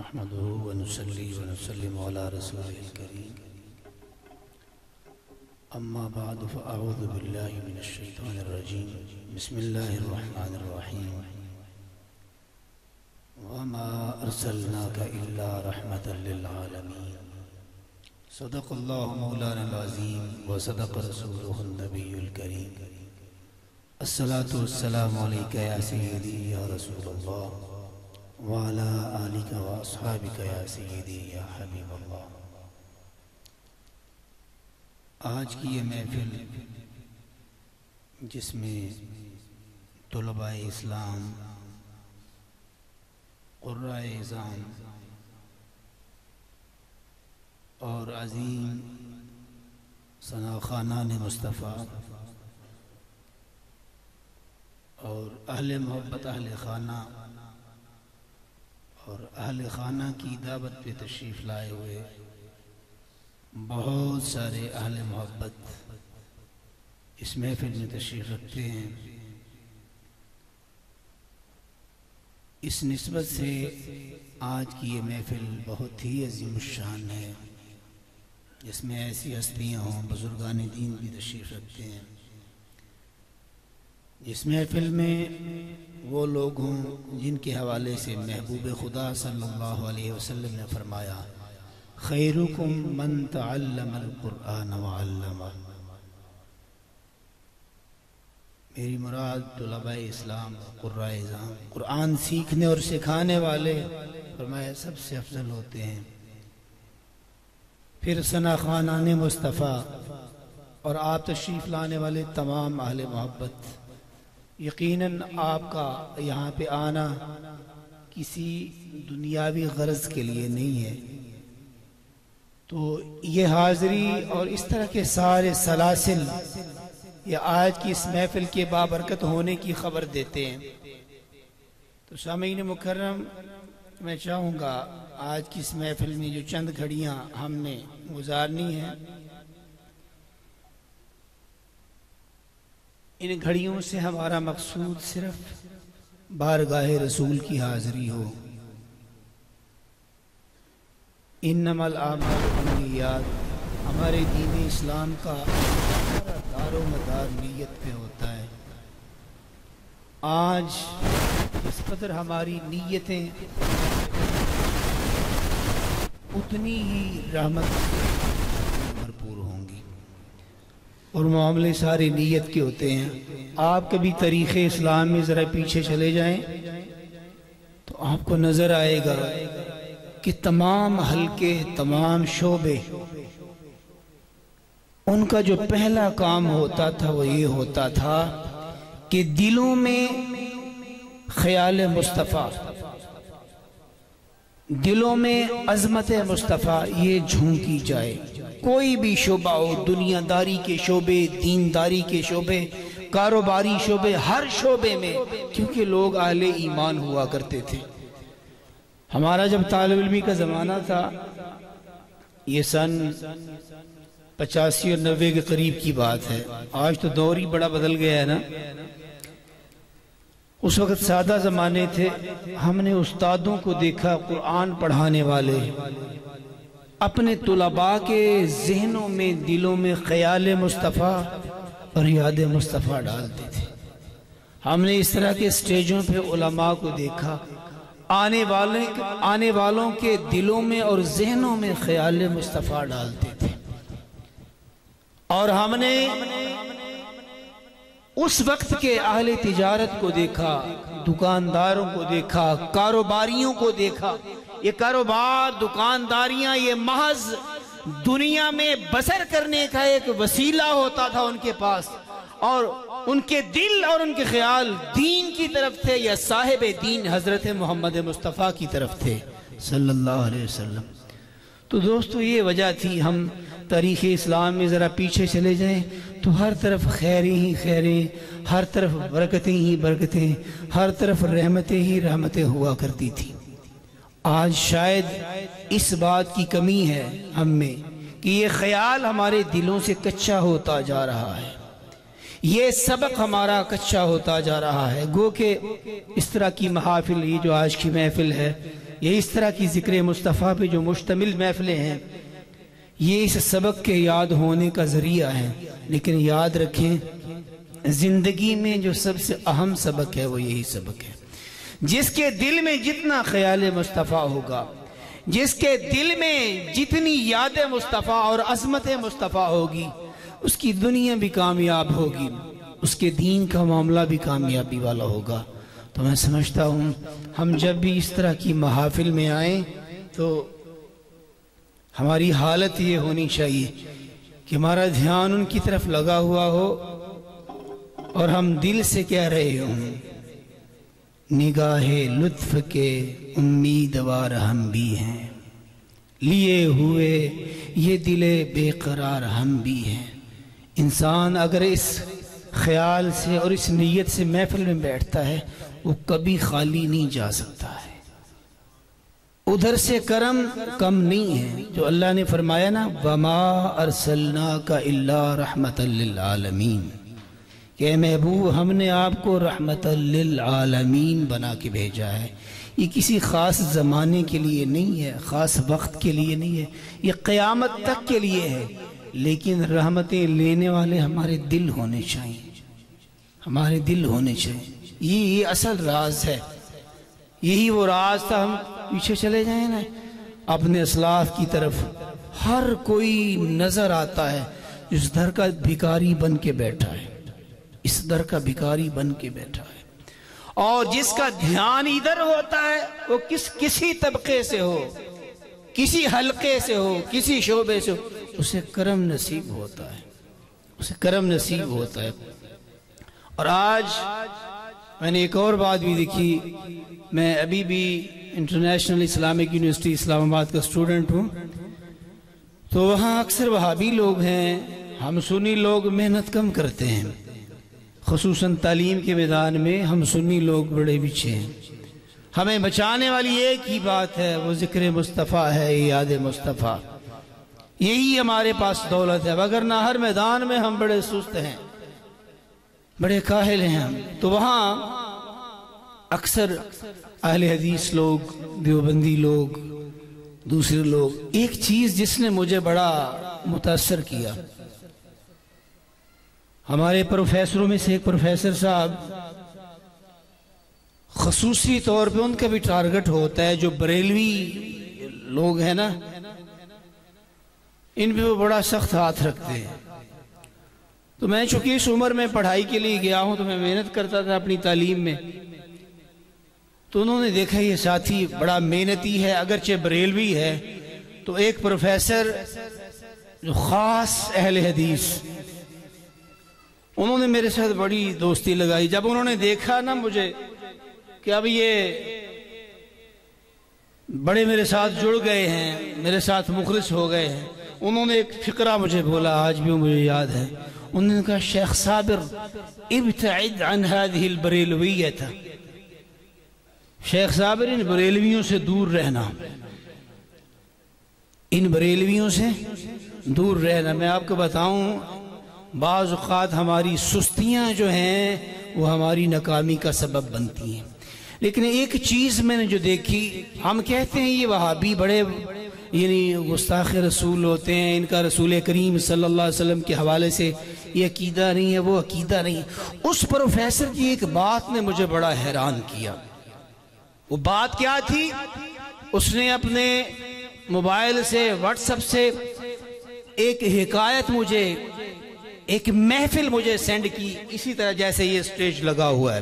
نحمده ونصلي ونسلم على رسوله الكريم أما بعد فأعوذ بالله من الشيطان الرجيم بسم الله الرحمن الرحيم وما أرسلناك إلا رحمة للعالمين صدق الله مولانا العظيم وصدق رسوله النبي الكريم الصلاة والسلام عليك يا سيدي يا رسول الله وعلى آلك وأصحابك يا سيدي يا حبيب الله۔ آج کی یہ محفل جس میں طلباء اسلام، قراء اعظام اور عظیم ثناخوانان مصطفیٰ اور اہل محبت اہل خانہ اور اہل خانہ کی دعوت پہ تشریف لائے ہوئے بہت سارے اہل محبت اس محفل میں تشریف رکھتے ہیں، اس نسبت سے آج کی یہ محفل بہت ہی عظیم الشان ہے، جس میں ایسی ہستیاں ہوں، بزرگان دین بھی تشریف رکھتے ہیں۔ اس محفل میں وہ لوگ ہوں جن کے حوالے سے محبوب خدا صلی اللہ علیہ وسلم نے فرمایا خیرکم من تعلم القرآن وعلمہ۔ میری مراد طلباء اسلام، قراء اعظام، قرآن سیکھنے اور سکھانے والے فرمایا سب سے افضل ہوتے ہیں، پھر ثناخوانان مصطفیٰ اور آپ تشریف لانے والے تمام اہل محبت۔ یقیناً آپ کا یہاں پہ آنا کسی دنیاوی غرض کے لیے نہیں ہے، تو یہ حاضری اور اس طرح کے سارے سلاسل یہ آج کی اس محفل کے بابرکت ہونے کی خبر دیتے ہیں۔ تو سامعین مکرم، میں چاہوں گا آج کی اس محفل میں جو چند گھڑیاں ہم نے گزارنی ہیں، ان گھڑیوں سے ہمارا مقصود صرف بارگاہ رسول کی حاضری ہو۔ انما الاعمال بالنیات، ہمارے دین اسلام کا دار و مدار نیت پہ ہوتا ہے۔ آج اس قدر ہماری نیتیں اتنی ہی رحمت بھرپور ہوں گی، اور معاملے سارے نیت کے ہوتے ہیں۔ آپ کبھی تاریخ اسلام میں ذرا پیچھے چلے جائیں تو آپ کو نظر آئے گا کہ تمام حلقے، تمام شعبے، ان کا جو پہلا کام ہوتا تھا وہ یہ ہوتا تھا کہ دلوں میں خیال مصطفیٰ، دلوں میں عظمت مصطفیٰ یہ جھونکی جائے۔ کوئی بھی شعبہ ہو، دنیا داری کے شعبے، دینداری کے شعبے، کاروباری شعبے، ہر شعبے میں، کیونکہ لوگ اہل ایمان ہوا کرتے تھے۔ ہمارا جب طالب علمی کا زمانہ تھا، یہ سن 85 اور 90 کے قریب کی بات ہے، آج تو دور ہی بڑا بدل گیا ہے نا۔ اس وقت سادہ زمانے تھے، ہم نے استادوں کو دیکھا قرآن پڑھانے والے اپنے طلباء کے ذہنوں میں، دلوں میں خیال مصطفیٰ اور یاد مصطفیٰ ڈالتے تھے۔ ہم نے اس طرح کے سٹیجوں پہ علماء کو دیکھا، آنے والوں کے دلوں میں اور ذہنوں میں خیال مصطفیٰ ڈالتے تھے۔ اور ہم نے اس وقت کے اہل تجارت کو دیکھا، دکانداروں کو دیکھا، کاروباریوں کو دیکھا۔ یہ کاروبار، دکانداریاں یہ محض دنیا میں بسر کرنے کا ایک وسیلہ ہوتا تھا ان کے پاس، اور ان کے دل اور ان کے خیال دین کی طرف تھے، یا صاحب دین حضرت محمد مصطفیٰ کی طرف تھے صلی اللہ علیہ وسلم۔ تو دوستو یہ وجہ تھی، ہم تاریخ اسلام میں ذرا پیچھے چلے جائیں تو ہر طرف خیریں ہی خیریں، ہر طرف برکتیں ہی برکتیں، ہر طرف رحمتیں ہی رحمتیں ہوا کرتی تھی۔ آج شاید اس بات کی کمی ہے ہم میں کہ یہ خیال ہمارے دلوں سے کچا ہوتا جا رہا ہے، یہ سبق ہمارا کچا ہوتا جا رہا ہے۔ گو کہ اس طرح کی محافل، یہ جو آج کی محفل ہے، یہ اس طرح کی ذکر مصطفیٰ پہ جو مشتمل محفلیں ہیں یہ اس سبق کے یاد ہونے کا ذریعہ ہے، لیکن یاد رکھیں زندگی میں جو سب سے اہم سبق ہے وہ یہی سبق ہے۔ جس کے دل میں جتنا خیال مصطفیٰ ہوگا، جس کے دل میں جتنی یاد مصطفیٰ اور عظمت مصطفیٰ ہوگی، اس کی دنیا بھی کامیاب ہوگی، اس کے دین کا معاملہ بھی کامیابی والا ہوگا۔ تو میں سمجھتا ہوں ہم جب بھی اس طرح کی محافل میں آئیں تو ہماری حالت یہ ہونی چاہیے کہ ہمارا دھیان ان کی طرف لگا ہوا ہو اور ہم دل سے کہہ رہے ہوں، نگاہ لطف کے امیدوار ہم بھی ہیں، لیے ہوئے یہ دل بے قرار ہم بھی ہیں۔ انسان اگر اس خیال سے اور اس نیت سے محفل میں بیٹھتا ہے وہ کبھی خالی نہیں جا سکتا ہے۔ ادھر سے کرم کم نہیں ہے، جو اللہ نے فرمایا نا وَمَا أَرْسَلْنَاكَ إِلَّا رَحْمَةً لِلْعَالَمِينَ کہ محبوب ہم نے آپ کو رحمت للعالمین بنا کے بھیجا ہے۔ یہ کسی خاص زمانے کے لیے نہیں ہے، خاص وقت کے لیے نہیں ہے، یہ قیامت تک کے لیے ہے، لیکن رحمتیں لینے والے ہمارے دل ہونے چاہیے، ہمارے دل ہونے چاہیے۔ یہ اصل راز ہے، یہی وہ راز تھا۔ ہم پیچھے چلے جائیں نا اپنے اسلاف کی طرف، ہر کوئی نظر آتا ہے اس در کا بھکاری بن کے بیٹھا ہے، اس در کا بھکاری بن کے بیٹھا ہے، اور جس کا دھیان ادھر ہوتا ہے وہ کسی طبقے سے ہو، کسی حلقے سے ہو، کسی شعبے سے ہو، اسے کرم نصیب ہوتا ہے، اسے کرم نصیب ہوتا ہے۔ اور آج میں نے ایک اور بات بھی دیکھی، میں ابھی بھی انٹرنیشنل اسلامک یونیورسٹی اسلام آباد کا اسٹوڈنٹ ہوں، تو وہاں اکثر وہابی لوگ ہیں، ہم سنی لوگ محنت کم کرتے ہیں، خصوصاً تعلیم کے میدان میں ہم سنی لوگ بڑے پیچھے ہیں۔ ہمیں بچانے والی ایک ہی بات ہے، وہ ذکر مصطفیٰ ہے، یاد مصطفیٰ، یہی ہمارے پاس دولت ہے، وگرنہ ہر میدان میں ہم بڑے سست ہیں، بڑے کاہل ہیں ہم۔ تو وہاں اکثر اہل حدیث لوگ، دیوبندی لوگ، دوسرے لوگ، ایک چیز جس نے مجھے بڑا متاثر کیا، ہمارے پروفیسروں میں سے ایک پروفیسر صاحب خصوصی طور پہ ان کا بھی ٹارگٹ ہوتا ہے، جو بریلوی لوگ ہیں نا ان پہ وہ بڑا سخت ہاتھ رکھتے ہیں۔ تو میں چونکہ اس عمر میں پڑھائی کے لیے گیا ہوں تو میں محنت کرتا تھا اپنی تعلیم میں، تو انہوں نے دیکھا یہ ساتھی بڑا محنتی ہے، اگرچہ بریلوی ہے، تو ایک پروفیسر جو خاص اہل حدیث، انہوں نے میرے ساتھ بڑی دوستی لگائی۔ جب انہوں نے دیکھا نا مجھے کہ اب یہ بڑے میرے ساتھ جڑ گئے ہیں، میرے ساتھ مخلص ہو گئے ہیں، انہوں نے ایک فقرہ مجھے بولا، آج بھی مجھے یاد ہے۔ انہوں نے کہا شیخ صابر ابتعد عن هذه البریلویت، شیخ صابر ان بریلویوں سے دور رہنا، ان بریلویوں سے دور رہنا۔ میں آپ کو بتاؤں بعض اوقات ہماری سستیاں جو ہیں وہ ہماری ناکامی کا سبب بنتی ہیں، لیکن ایک چیز میں نے جو دیکھی، ہم کہتے ہیں یہ وہابی بڑے یعنی گستاخ رسول ہوتے ہیں، ان کا رسول کریم صلی اللہ علیہ وسلم کے حوالے سے یہ عقیدہ نہیں ہے، وہ عقیدہ نہیں ہے۔ اس پروفیسر کی ایک بات نے مجھے بڑا حیران کیا۔ وہ بات کیا تھی؟ اس نے اپنے موبائل سے واٹس ایپ سے ایک حکایت مجھے، ایک محفل مجھے سینڈ کی، اسی طرح جیسے یہ سٹیج لگا ہوا ہے،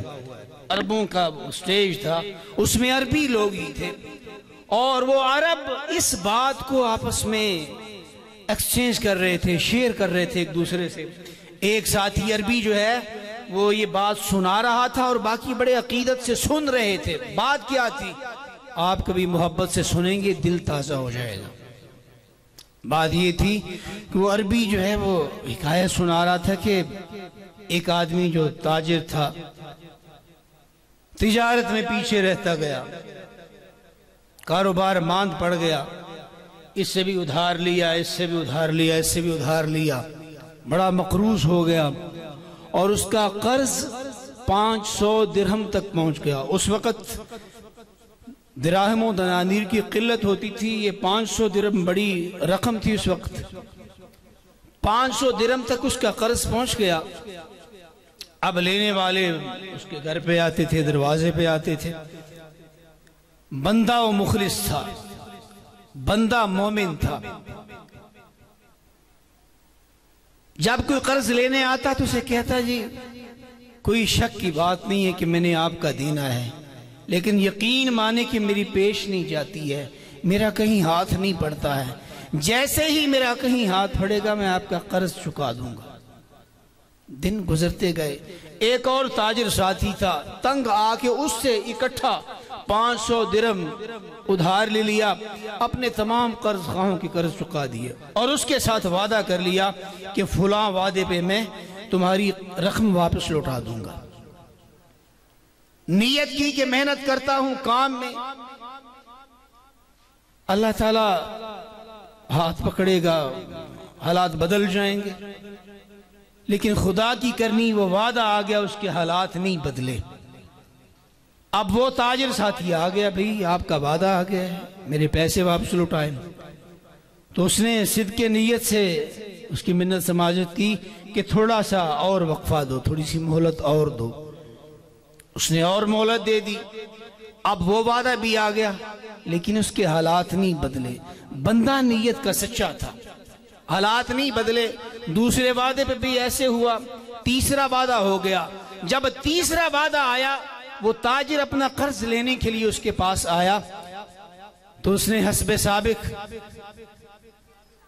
عربوں کا سٹیج تھا، اس میں عربی لوگ ہی تھے، اور وہ عرب اس بات کو آپس میں ایکسچینج کر رہے تھے، شیئر کر رہے تھے ایک دوسرے سے۔ ایک ساتھی عربی جو ہے وہ یہ بات سنا رہا تھا اور باقی بڑے عقیدت سے سن رہے تھے۔ بات کیا تھی؟ آپ کبھی محبت سے سنیں گے دل تازہ ہو جائے گا۔ بات یہ تھی کہ وہ عربی جو ہے وہ حکایت سنا رہا تھا کہ ایک آدمی جو تاجر تھا، تجارت میں پیچھے رہتا گیا، کاروبار ماند پڑ گیا، اس سے بھی ادھار لیا، اس سے بھی ادھار لیا، اس سے بھی ادھار لیا، بڑا مقروض ہو گیا، اور اس کا قرض 500 درہم تک پہنچ گیا۔ اس وقت دراہم و دنانیر کی قلت ہوتی تھی، یہ 500 درہم بڑی رقم تھی اس وقت، 500 درہم تک اس کا قرض پہنچ گیا۔ اب لینے والے اس کے گھر پہ آتے تھے، دروازے پہ آتے تھے۔ بندہ و مخلص تھا، بندہ مومن تھا۔ جب کوئی قرض لینے آتا تو اسے کہتا جی کوئی شک کی بات نہیں ہے کہ میں نے آپ کا دینا ہے، لیکن یقین مانے کہ میری پیش نہیں جاتی ہے، میرا کہیں ہاتھ نہیں پڑتا ہے، جیسے ہی میرا کہیں ہاتھ پڑے گا میں آپ کا قرض چکا دوں گا۔ دن گزرتے گئے، ایک اور تاجر ساتھی تھا، تنگ آ کے اس سے اکٹھا 500 درہم ادھار لے لیا، اپنے تمام قرض خواہوں کی قرض چکا دیے، اور اس کے ساتھ وعدہ کر لیا کہ فلاں وعدے پہ میں تمہاری رقم واپس لوٹا دوں گا۔ نیت کی کہ محنت کرتا ہوں کام میں، اللہ تعالیٰ ہاتھ پکڑے گا، حالات بدل جائیں گے، لیکن خدا کی کرنی وہ وعدہ آ گیا، اس کے حالات نہیں بدلے۔ اب وہ تاجر ساتھی آ گیا، بھئی آپ کا وعدہ آ گیا ہے، میرے پیسے واپس لوٹائیں۔ تو اس نے صدق نیت سے اس کی منت سماجت کی کہ تھوڑا سا اور وقفہ دو، تھوڑی سی مہلت اور دو۔ اس نے اور مہلت دے دی۔ اب وہ وعدہ بھی آ گیا، لیکن اس کے حالات نہیں بدلے۔ بندہ نیت کا سچا تھا، حالات نہیں بدلے۔ دوسرے وعدے پہ بھی ایسے ہوا، تیسرا وعدہ ہو گیا۔ جب تیسرا وعدہ آیا، وہ تاجر اپنا قرض لینے کے لیے اس کے پاس آیا، تو اس نے حسب سابق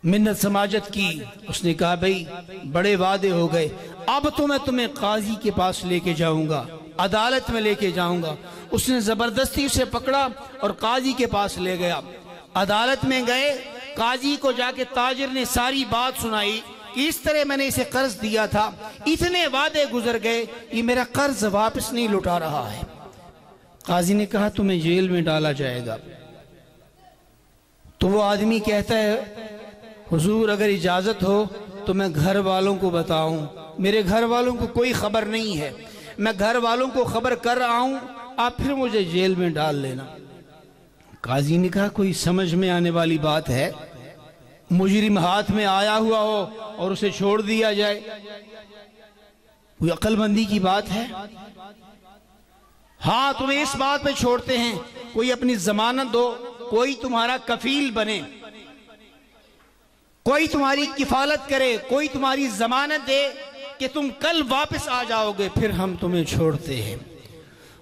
منت سماجت کی۔ اس نے کہا بھئی بڑے وعدے ہو گئے، اب تو میں تمہیں قاضی کے پاس لے کے جاؤں گا، عدالت میں لے کے جاؤں گا۔ اس نے زبردستی اسے پکڑا اور قاضی کے پاس لے گیا۔ عدالت میں گئے، قاضی کو جا کے تاجر نے ساری بات سنائی کہ اس طرح میں نے اسے قرض دیا تھا، اتنے وعدے گزر گئے، یہ میرا قرض واپس نہیں لوٹا رہا ہے۔ قاضی نے کہا تمہیں جیل میں ڈالا جائے گا۔ تو وہ آدمی کہتا ہے حضور اگر اجازت ہو تو میں گھر والوں کو بتاؤں، میرے گھر والوں کو کوئی خبر نہیں ہے، میں گھر والوں کو خبر کر رہا ہوں، آپ پھر مجھے جیل میں ڈال لینا۔ قاضی نے کہا کوئی سمجھ میں آنے والی بات ہے؟ مجرم ہاتھ میں آیا ہوا ہو اور اسے چھوڑ دیا جائے، کوئی عقل مندی کی بات ہے؟ ہاں تمہیں اس بات پہ چھوڑتے ہیں، کوئی اپنی ضمانت دو، کوئی تمہارا کفیل بنے، کوئی تمہاری کفالت کرے، کوئی تمہاری ضمانت دے کہ تم کل واپس آ جاؤ گے، پھر ہم تمہیں چھوڑتے ہیں۔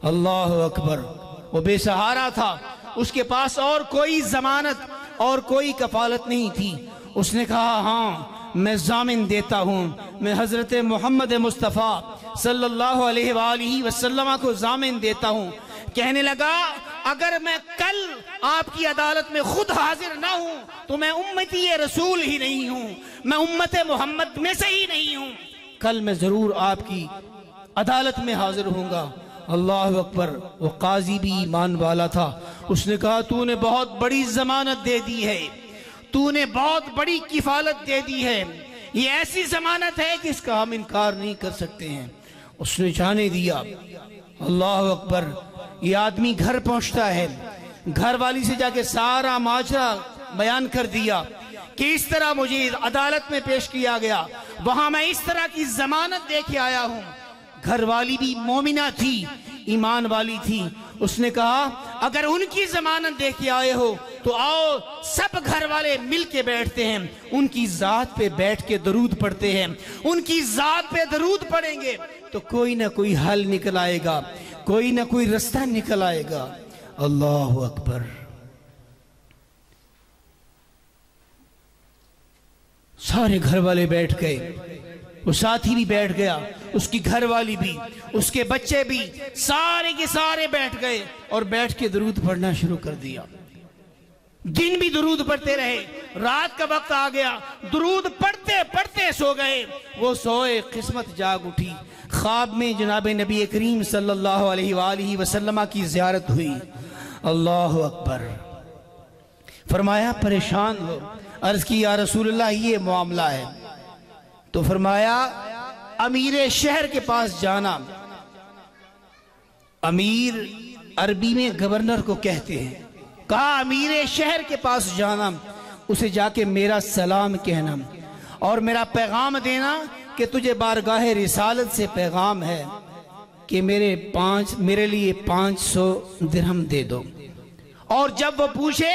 اللہ اکبر۔ وہ بے سہارا تھا، اس کے پاس اور کوئی ضمانت اور کوئی کفالت نہیں تھی۔ اس نے کہا ہاں میں ضامن دیتا ہوں، میں حضرت محمد مصطفیٰ صلی اللہ علیہ وآلہ وسلم کو ضامن دیتا ہوں۔ کہنے لگا اگر میں کل آپ کی عدالت میں خود حاضر نہ ہوں تو میں امتی رسول ہی نہیں ہوں، میں امت محمد میں سے ہی نہیں ہوں، کل میں ضرور آپ کی عدالت میں حاضر ہوں گا۔ اللہ اکبر۔ وہ قاضی بھی ایمان والا تھا، اس نے کہا تو نے بہت بڑی ضمانت دے دی ہے، تو نے بہت بڑی کفالت دے دی ہے، یہ ایسی ضمانت ہے کہ اس کا ہم انکار نہیں کر سکتے ہیں۔ اس نے جانے دیا۔ اللہ اکبر۔ یہ آدمی گھر پہنچتا ہے، گھر والی سے جا کے سارا ماجرا بیان کر دیا کہ اس طرح مجھے عدالت میں پیش کیا گیا، وہاں میں اس طرح کی ضمانت دے کے آیا ہوں۔ گھر والی بھی مومنہ تھی، ایمان والی تھی۔ اس نے کہا اگر ان کی ضمانت دے کے آئے ہو تو آؤ سب گھر والے مل کے بیٹھتے ہیں، ان کی ذات پہ بیٹھ کے درود پڑھتے ہیں، ان کی ذات پہ درود پڑھیں گے تو کوئی نہ کوئی حل نکل آئے گا، کوئی نہ کوئی رستہ نکل آئے گا۔ اللہ اکبر۔ سارے گھر والے بیٹھ گئے، وہ ساتھی بھی بیٹھ گیا، اس کی گھر والی بھی، اس کے بچے بھی، سارے کے سارے بیٹھ گئے اور بیٹھ کے درود پڑھنا شروع کر دیا۔ دن بھی درود پڑھتے رہے، رات کا وقت آ گیا، درود پڑھتے پڑھتے سو گئے۔ وہ سوئے، قسمت جاگ اٹھی، خواب میں جناب نبی کریم صلی اللہ علیہ وآلہ وسلم کی زیارت ہوئی۔ اللہ اکبر۔ فرمایا پریشان ہو، عرض کی یا رسول اللہ یہ معاملہ ہے، تو فرمایا امیر شہر کے پاس جانا۔ امیر عربی میں گورنر کو کہتے ہیں. کہا امیر شہر کے پاس جانا، اسے جا کے میرا سلام کہنا اور میرا پیغام دینا کہ تجھے بارگاہ رسالت سے پیغام ہے کہ میرے لیے 500 درہم دے دو. اور جب وہ پوچھے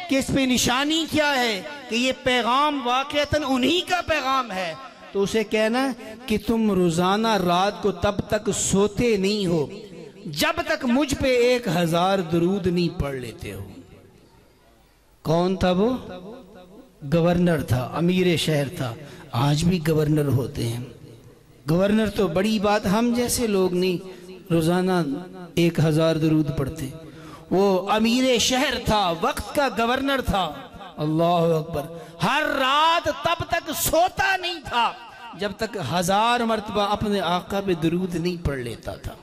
کہ اس پہ نشانی کیا ہے کہ یہ پیغام واقعتاً انہی کا پیغام ہے، تو اسے کہنا کہ تم روزانہ رات کو تب تک سوتے نہیں ہو جب تک مجھ پہ 1000 درود نہیں پڑھ لیتے ہو. کون تھا وہ؟ گورنر تھا، امیر شہر تھا. آج بھی گورنر ہوتے ہیں. گورنر تو بڑی بات، ہم جیسے لوگ نہیں روزانہ 1000 درود پڑھتے. وہ امیر شہر تھا، وقت کا گورنر تھا. اللہ اکبر. ہر رات تب تک سوتا نہیں تھا جب تک 1000 مرتبہ اپنے آقا پہ درود نہیں پڑھ لیتا تھا.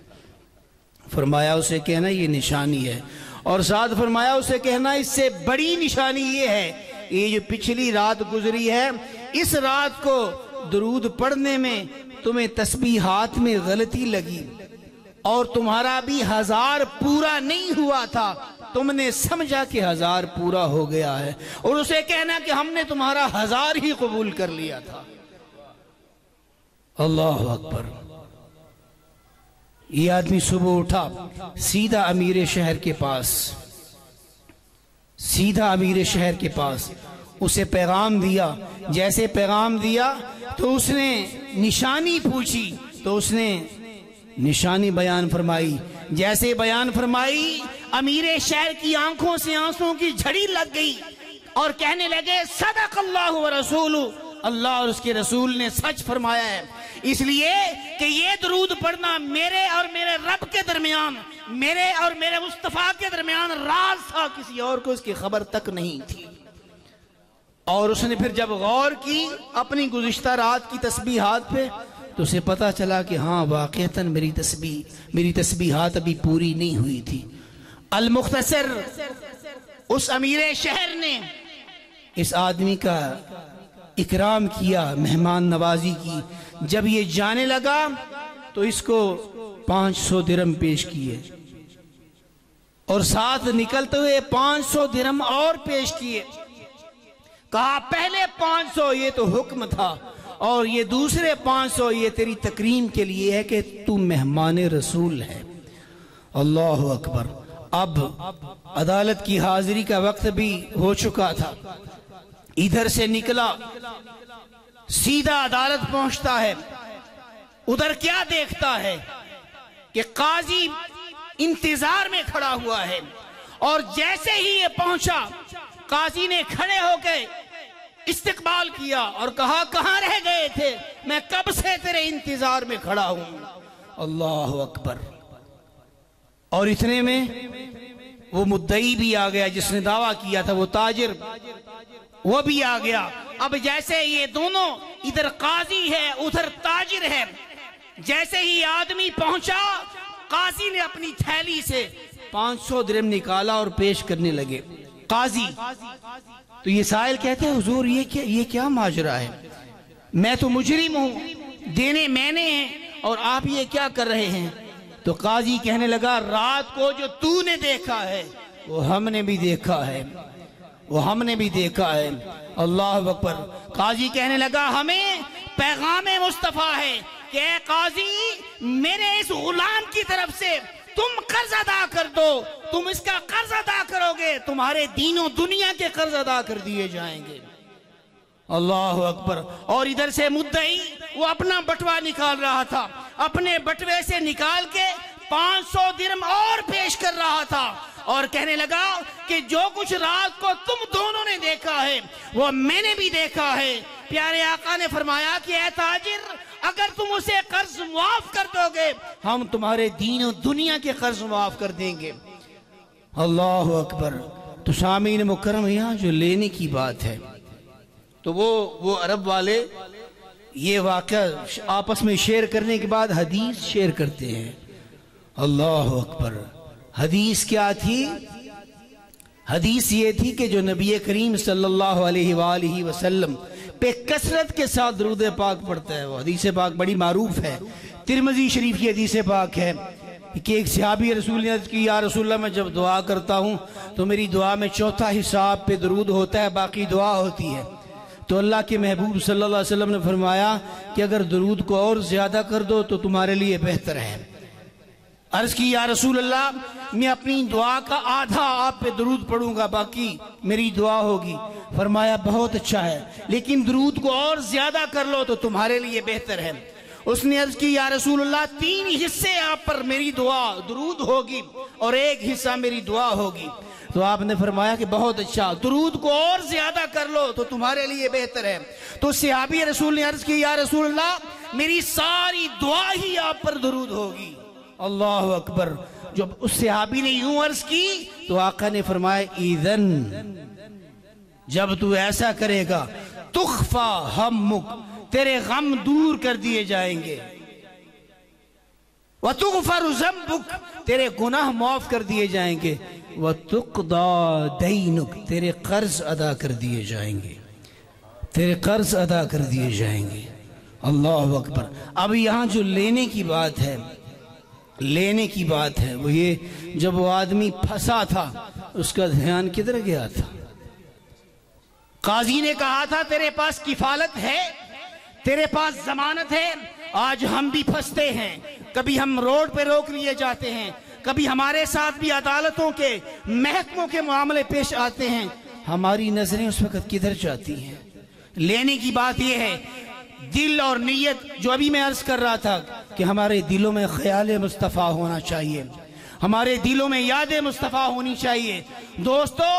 فرمایا اسے کہنا یہ نشانی ہے، اور ساتھ فرمایا اسے کہنا اس سے بڑی نشانی یہ ہے، یہ جو پچھلی رات گزری ہے، اس رات کو درود پڑھنے میں تمہیں تسبیحات میں غلطی لگی اور تمہارا بھی 1000 پورا نہیں ہوا تھا، تم نے سمجھا کہ 1000 پورا ہو گیا ہے، اور اسے کہنا کہ ہم نے تمہارا 1000 ہی قبول کر لیا تھا. اللہ اکبر. یہ آدمی صبح اٹھا، سیدھا امیر شہر کے پاس اسے پیغام دیا. جیسے پیغام دیا تو اس نے نشانی پوچھی تو اس نے نشانی بیان فرمائی. جیسے بیان فرمائی امیر شہر کی آنکھوں سے آنسوں کی جھڑی لگ گئی اور کہنے لگے صدق اللہ ورسولہ، اللہ اور اس کے رسول نے سچ فرمایا ہے. اس لیے کہ یہ درود پڑھنا میرے اور میرے رب کے درمیان، میرے اور میرے مصطفیٰ کے درمیان راز تھا، کسی اور کو اس کی خبر تک نہیں تھی. اور اس نے پھر جب غور کی اپنی گزشتہ رات کی تسبیحات پہ تو اسے پتا چلا کہ ہاں واقعتاً میری تسبیحات ابھی پوری نہیں ہوئی تھی. المختصر، اس امیر شہر نے اس آدمی کا اکرام کیا، مہمان نوازی کی. جب یہ جانے لگا تو اس کو 500 درہم پیش کیے اور ساتھ نکلتے ہوئے 500 درہم اور پیش کیے. کہا پہلے 500 یہ تو حکم تھا اور یہ دوسرے 500 یہ تیری تکریم کے لیے ہے کہ تو مہمان رسول ہے. اللہ اکبر. اب عدالت کی حاضری کا وقت بھی ہو چکا تھا. ادھر سے نکلا، سیدھا عدالت پہنچتا ہے. ادھر کیا دیکھتا ہے کہ قاضی انتظار میں کھڑا ہوا ہے، اور جیسے ہی یہ پہنچا قاضی نے کھڑے ہو کے استقبال کیا اور کہا کہاں رہ گئے تھے، میں کب سے تیرے انتظار میں کھڑا ہوں. اللہ اکبر. اور اتنے میں وہ مدعی بھی آ گیا جس نے دعویٰ کیا تھا، وہ تاجر، وہ بھی آ گیا. اب جیسے یہ دونوں، ادھر قاضی ہے ادھر تاجر ہے، جیسے ہی آدمی پہنچا قاضی نے اپنی تھیلی سے 500 درہم نکالا اور پیش کرنے لگے. قاضی تو یہ سائل کہتے ہیں حضور یہ کیا ماجرا ہے، میں تو مجرم ہوں، دینے میں نے ہیں اور آپ یہ کیا کر رہے ہیں. تو قاضی کہنے لگا رات کو جو تو نے دیکھا ہے وہ ہم نے بھی دیکھا ہے. اللہ اکبر. قاضی کہنے لگا ہمیں پیغام مصطفیٰ ہے کہ اے قاضی میرے اس غلام کی طرف سے تم قرض ادا کر دو، تم اس کا قرض ادا کرو گے تمہارے دین و دنیا کے قرض ادا کر دیے جائیں گے. اللہ اکبر. اور ادھر سے مدعی وہ اپنا بٹوا نکال رہا تھا، اپنے بٹوے سے نکال کے 500 درہم اور پیش کر رہا تھا اور کہنے لگا کہ جو کچھ رات کو تم دونوں نے دیکھا ہے وہ میں نے بھی دیکھا ہے. پیارے آقا نے فرمایا کہ اے تاجر اگر تم اسے قرض معاف کر دو گے ہم تمہارے دین و دنیا کے قرض معاف کر دیں گے. اللہ اکبر. تو سامعین مکرم یہاں جو لینے کی بات ہے تو وہ عرب والے یہ واقعہ آپس میں شیئر کرنے کے بعد حدیث شیئر کرتے ہیں. اللہ اکبر. حدیث کیا تھی؟ حدیث یہ تھی کہ جو نبی کریم صلی اللہ علیہ وآلہ وسلم پہ کثرت کے ساتھ درود پاک پڑھتا ہے وہ حدیث پاک بڑی معروف ہے. ترمذی شریف کی حدیث پاک ہے. کہ ایک صحابی رسول نے عرض کی یا رسول اللہ میں جب دعا کرتا ہوں تو میری دعا میں چوتھا حصہ آپ پہ درود ہوتا ہے، باقی دعا ہوتی ہے۔ تو اللہ کے محبوب صلی اللہ علیہ وسلم نے فرمایا کہ اگر درود کو اور زیادہ کر دو تو تمہارے لیے بہتر ہے۔ عرض کی یا رسول اللہ میں اپنی دعا کا آدھا آپ پہ درود پڑھوں گا، باقی میری دعا ہوگی۔ فرمایا بہت اچھا ہے، لیکن درود کو اور زیادہ کر لو تو تمہارے لیے بہتر ہے۔ اس نے عرض کی یا رسول اللہ 3 حصے آپ پر میری دعا درود ہوگی اور 1 حصہ میری دعا ہوگی۔ تو آپ نے فرمایا کہ بہت اچھا، درود کو اور زیادہ کر لو تو تمہارے لیے بہتر ہے۔ تو صحابی رسول نے عرض کی یا رسول اللہ میری ساری دعا ہی آپ پر درود ہوگی۔ اللہ اکبر۔ جب اس صحابی نے یوں عرض کی تو آقا نے فرمایا اذن، جب تو ایسا کرے گا تخفا ہمک، تیرے غم دور کر دیے جائیں گے، وتغفر ذنبک، تیرے گناہ معاف کر دیے جائیں گے، وتقضى دینک، تیرے قرض ادا کر دیے جائیں گے، تیرے قرض ادا کر دیے جائیں گے۔ اللہ اکبر۔ اب یہاں جو لینے کی بات ہے، لینے کی بات ہے وہ یہ، جب وہ آدمی پھنسا تھا اس کا دھیان کدھر گیا تھا؟ قاضی نے کہا تھا تیرے پاس کفالت ہے، تیرے پاس ضمانت ہے۔ آج ہم بھی پھنستے ہیں، کبھی ہم روڈ پہ روک لیے جاتے ہیں، کبھی ہمارے ساتھ بھی عدالتوں کے محکموں کے معاملے پیش آتے ہیں، ہماری نظریں اس وقت کدھر جاتی ہیں؟ لینے کی بات یہ ہے، دل اور نیت جو ابھی میں عرض کر رہا تھا کہ ہمارے دلوں میں خیال مصطفیٰ ہونا چاہیے، ہمارے دلوں میں یاد مصطفیٰ ہونی چاہیے۔ دوستو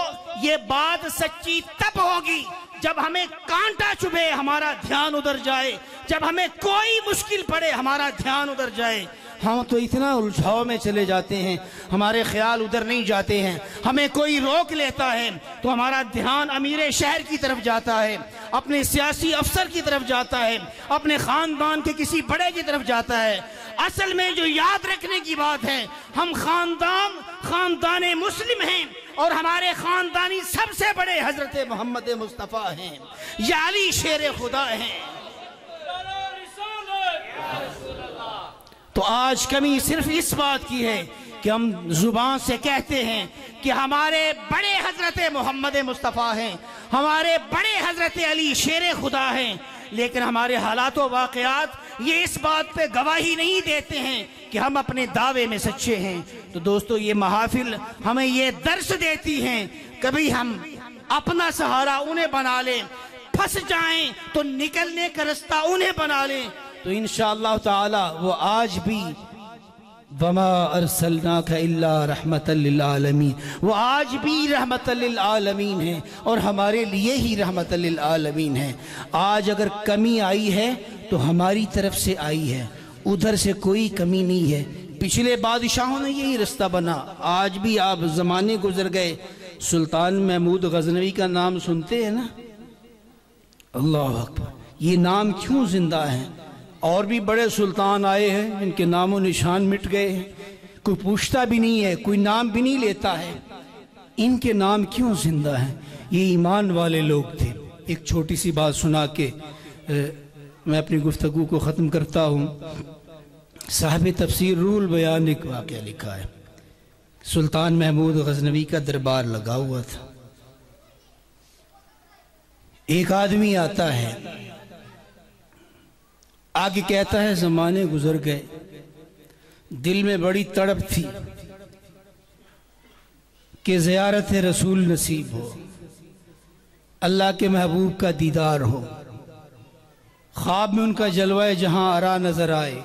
یہ بات سچی تب ہوگی جب ہمیں کانٹا چبھے ہمارا دھیان ادھر جائے، جب ہمیں کوئی مشکل پڑے ہمارا دھیان ادھر جائے۔ ہم تو اتنا الجھاؤ میں چلے جاتے ہیں، ہمارے خیال ادھر نہیں جاتے ہیں۔ ہمیں کوئی روک لیتا ہے تو ہمارا دھیان امیر شہر کی طرف جاتا ہے، اپنے سیاسی افسر کی طرف جاتا ہے، اپنے خاندان کے کسی بڑے کی طرف جاتا ہے۔ اصل میں جو یاد رکھنے کی بات ہے، ہم خاندان مسلم ہیں اور ہمارے خاندانی سب سے بڑے حضرت محمد مصطفیٰ ہیں، یا علی شیر خدا ہیں۔ تو آج کمی صرف اس بات کی ہے کہ ہم زبان سے کہتے ہیں کہ ہمارے بڑے حضرت محمد مصطفیٰ ہیں، ہمارے بڑے حضرت علی شیر خدا ہیں، لیکن ہمارے حالات و واقعات یہ اس بات پہ گواہی نہیں دیتے ہیں کہ ہم اپنے دعوے میں سچے ہیں۔ تو دوستو یہ محافل ہمیں یہ درس دیتی ہیں، کبھی ہم اپنا سہارا انہیں بنا لیں، پھنس جائیں تو نکلنے کا رستہ انہیں بنا لیں، تو انشاءاللہ تعالی وہ آج بھی وَمَا أَرْسَلْنَاكَ إِلَّا رَحْمَةً لِلْعَالَمِينَ، وہ آج بھی رحمت للعالمین ہیں اور ہمارے لیے ہی رحمت للعالمین ہیں۔ آج اگر کمی آئی ہے تو ہماری طرف سے آئی ہے، ادھر سے کوئی کمی نہیں ہے۔ پچھلے بادشاہوں نے یہی رستہ بنا، آج بھی آپ زمانے گزر گئے، سلطان محمود غزنوی کا نام سنتے ہیں نا؟ اللہ اکبر، یہ نام کیوں زندہ ہیں؟ اور بھی بڑے سلطان آئے ہیں ان کے نام و نشان مٹ گئے ہیں، کوئی پوچھتا بھی نہیں ہے، کوئی نام بھی نہیں لیتا ہے، ان کے نام کیوں زندہ ہیں؟ یہ ایمان والے لوگ تھے۔ ایک چھوٹی سی بات سنا کے میں اپنی گفتگو کو ختم کرتا ہوں۔ صاحب تفسیر روح البیان نے ایک واقعہ لکھا ہے، سلطان محمود غزنوی کا دربار لگا ہوا تھا، ایک آدمی آتا ہے، آگے کہتا ہے زمانے گزر گئے، دل میں بڑی تڑپ تھی کہ زیارت رسول نصیب ہو، اللہ کے محبوب کا دیدار ہو، خواب میں ان کا جلوہ جہاں آرا نظر آئے،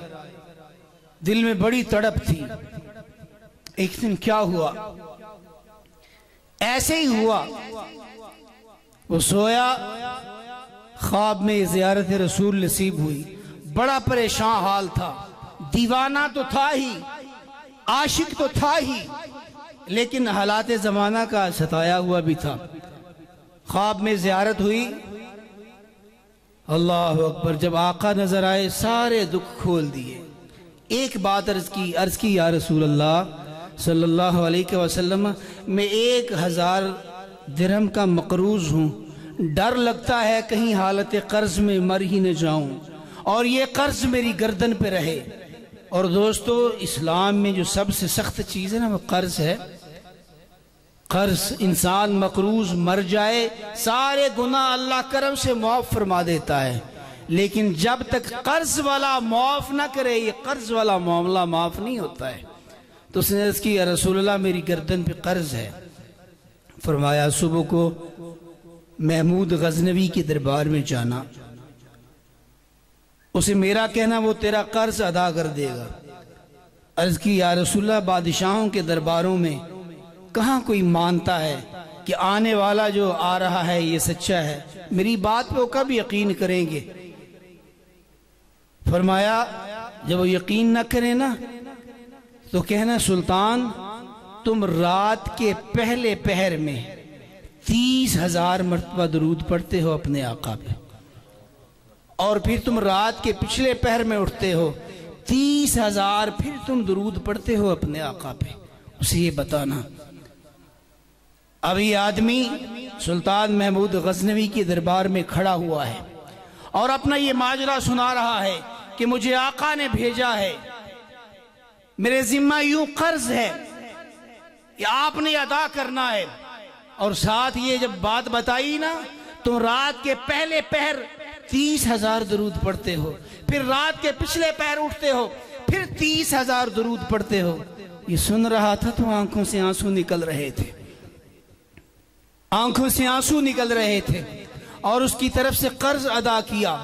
دل میں بڑی تڑپ تھی۔ ایک دن کیا ہوا؟ ایسے ہی ہوا، وہ سویا، خواب میں زیارت رسول نصیب ہوئی، بڑا پریشان حال تھا، دیوانہ تو تھا ہی، عاشق تو تھا ہی، لیکن حالات زمانہ کا ستایا ہوا بھی تھا۔ خواب میں زیارت ہوئی، اللہ اکبر، جب آقا نظر آئے سارے دکھ کھول دیے۔ ایک بات عرض کی یا رسول اللہ صلی اللہ علیہ وسلم، میں 1000 درہم کا مقروض ہوں، ڈر لگتا ہے کہیں حالت قرض میں مر ہی نہ جاؤں اور یہ قرض میری گردن پہ رہے اور دوستو اسلام میں جو سب سے سخت چیز ہے نا وہ قرض ہے۔ قرض، انسان مقروض مر جائے سارے گناہ اللہ کرم سے معاف فرما دیتا ہے، لیکن جب تک قرض والا معاف نہ کرے یہ قرض والا معاملہ معاف نہیں ہوتا ہے۔ تو اس نے عرض کی یا رسول اللہ میری گردن پہ قرض ہے۔ فرمایا صبح کو محمود غزنوی کے دربار میں جانا، اسے میرا کہنا وہ تیرا قرض ادا کر دے گا۔ عرض کی یا رسول اللہ بادشاہوں کے درباروں میں کہاں کوئی مانتا ہے کہ آنے والا جو آ رہا ہے یہ سچا ہے، میری بات پہ وہ کب یقین کریں گے؟ فرمایا جب وہ یقین نہ کرے نا تو کہنا سلطان تم رات کے پہلے پہر میں 30,000 مرتبہ درود پڑھتے ہو اپنے آقا پہ، اور پھر تم رات کے پچھلے پہر میں اٹھتے ہو 30,000 پھر تم درود پڑھتے ہو اپنے آقا پہ، اسے یہ بتانا۔ اب یہ آدمی سلطان محمود غزنوی کے دربار میں کھڑا ہوا ہے اور اپنا یہ ماجرا سنا رہا ہے کہ مجھے آقا نے بھیجا ہے، میرے ذمہ یوں قرض ہے کہ آپ نے ادا کرنا ہے، اور ساتھ یہ جب بات بتائی نا تو رات کے پہلے پہر 30,000 درود پڑھتے ہو، پھر رات کے پچھلے پہر اٹھتے ہو پھر 30,000 درود پڑھتے ہو، یہ سن رہا تھا تو آنکھوں سے آنسو نکل رہے تھے، آنکھوں سے آنسو نکل رہے تھے، اور اس کی طرف سے قرض ادا کیا۔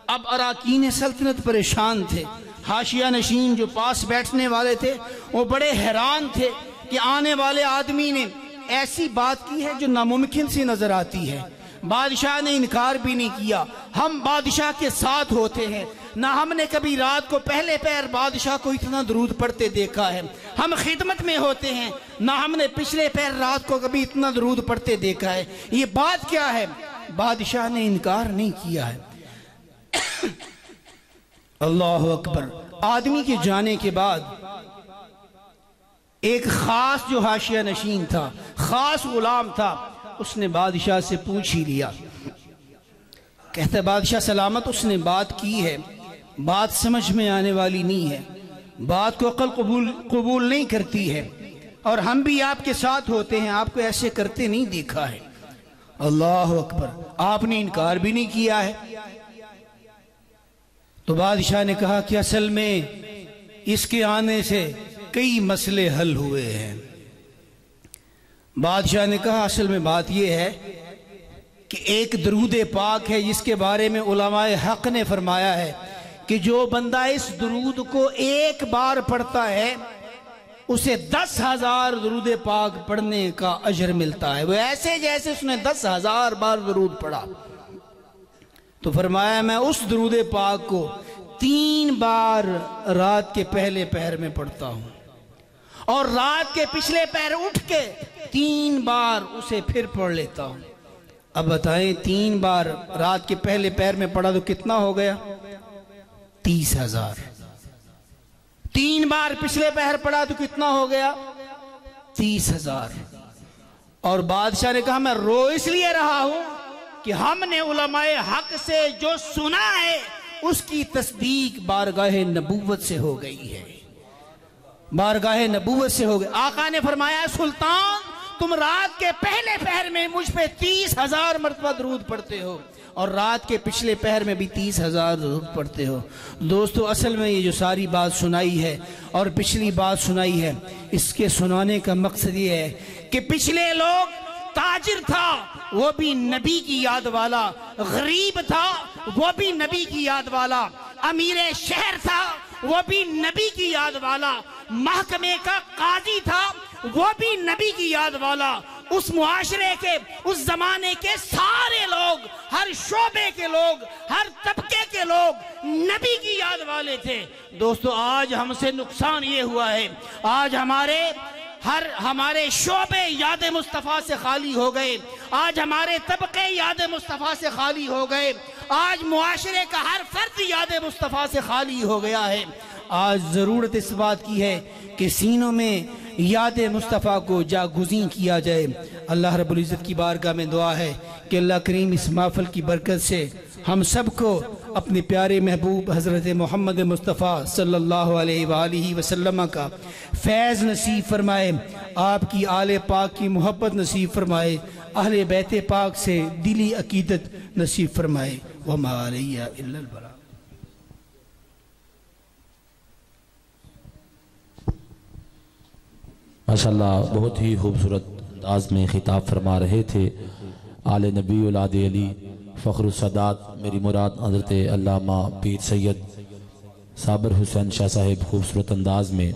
اب اراکین سلطنت پریشان تھے، حاشیہ نشین جو پاس بیٹھنے والے تھے وہ بڑے حیران تھے کہ آنے والے آدمی نے ایسی بات کی ہے جو ناممکن سی نظر آتی ہے۔ بادشاہ نے انکار بھی نہیں کیا، ہم بادشاہ کے ساتھ ہوتے ہیں، نہ ہم نے کبھی رات کو پہلے پہر بادشاہ کو اتنا درود پڑھتے دیکھا ہے، ہم خدمت میں ہوتے ہیں، نہ ہم نے پچھلے پہر رات کو کبھی اتنا درود پڑھتے دیکھا ہے، یہ بات کیا ہے؟ بادشاہ نے انکار نہیں کیا ہے۔ اللہ اکبر۔ آدمی کے جانے کے بعد ایک خاص جو حاشیہ نشین تھا، خاص غلام تھا، اس نے بادشاہ سے پوچھ ہی لیا، کہتا ہے بادشاہ سلامت، اس نے بات کی ہے، بات سمجھ میں آنے والی نہیں ہے، بات کو عقل قبول نہیں کرتی ہے، اور ہم بھی آپ کے ساتھ ہوتے ہیں، آپ کو ایسے کرتے نہیں دیکھا ہے۔ اللہ اکبر۔ آپ نے انکار بھی نہیں کیا ہے۔ تو بادشاہ نے کہا کہ اصل میں اس کے آنے سے کئی مسئلے حل ہوئے ہیں۔ بادشاہ نے کہا اصل میں بات یہ ہے کہ ایک درود پاک ہے جس کے بارے میں علماء حق نے فرمایا ہے کہ جو بندہ اس درود کو ایک بار پڑھتا ہے اسے 10,000 درود پاک پڑھنے کا اجر ملتا ہے، وہ ایسے جیسے اس نے 10,000 بار درود پڑھا۔ تو فرمایا میں اس درود پاک کو 3 بار رات کے پہلے پہر میں پڑھتا ہوں، اور رات کے پچھلے پہر اٹھ کے 3 بار اسے پھر پڑھ لیتا ہوں۔ اب بتائیں 3 بار رات کے پہلے پہر میں پڑھا تو کتنا ہو گیا؟ 30,000۔ 3 بار پچھلے پہر پڑھا تو کتنا ہو گیا؟ 30,000۔ اور بادشاہ نے کہا میں رو اس لیے رہا ہوں کہ ہم نے علماء حق سے جو سنا ہے اس کی تصدیق بارگاہ نبوت سے ہو گئی ہے، بارگاہ نبوت سے ہو گئی۔ آقا نے فرمایا سلطان تم رات کے پہلے پہر میں مجھ پہ 30,000 مرتبہ درود پڑھتے ہو، اور رات کے پچھلے پہر میں بھی 30,000 درود پڑھتے ہو۔ دوستو اصل میں یہ جو ساری بات سنائی ہے اور پچھلی بات سنائی ہے، اس کے سنانے کا مقصد یہ ہے کہ پچھلے لوگ تاجر تھا وہ بھی نبی کی یاد والا، غریب تھا وہ بھی نبی کی یاد والا، امیر شہر تھا وہ بھی نبی کی یاد والا، محکمے کا قاضی تھا وہ بھی نبی کی یاد والا، اس معاشرے کے اس زمانے کے سارے لوگ، ہر شعبے کے لوگ، ہر طبقے کے لوگ نبی کی یاد والے تھے۔ دوستو آج ہم سے نقصان یہ ہوا ہے، آج ہمارے شعبے یاد مصطفیٰ سے خالی ہو گئے، آج ہمارے طبقے یاد مصطفیٰ سے خالی ہو گئے، آج معاشرے کا ہر فرد یاد مصطفیٰ سے خالی ہو گیا ہے۔ آج ضرورت اس بات کی ہے کہ سینوں میں یاد مصطفیٰ کو جاگزین کیا جائے۔ اللہ رب العزت کی بارگاہ میں دعا ہے کہ اللہ کریم اس محفل کی برکت سے ہم سب کو اپنے پیارے محبوب حضرت محمد مصطفیٰ صلی اللہ علیہ وآلہ وسلم کا فیض نصیب فرمائے، آپ کی آل پاک کی محبت نصیب فرمائے، اہل بیت پاک سے دلی عقیدت نصیب فرمائے۔ وما علیہ الا البلاغ۔ ماشاءاللہ بہت ہی خوبصورت انداز میں خطاب فرما رہے تھے آل نبی اولاد علی فخر السادات میری مراد حضرت علامہ پیر سید صابر حسین شاہ صاحب، خوبصورت انداز میں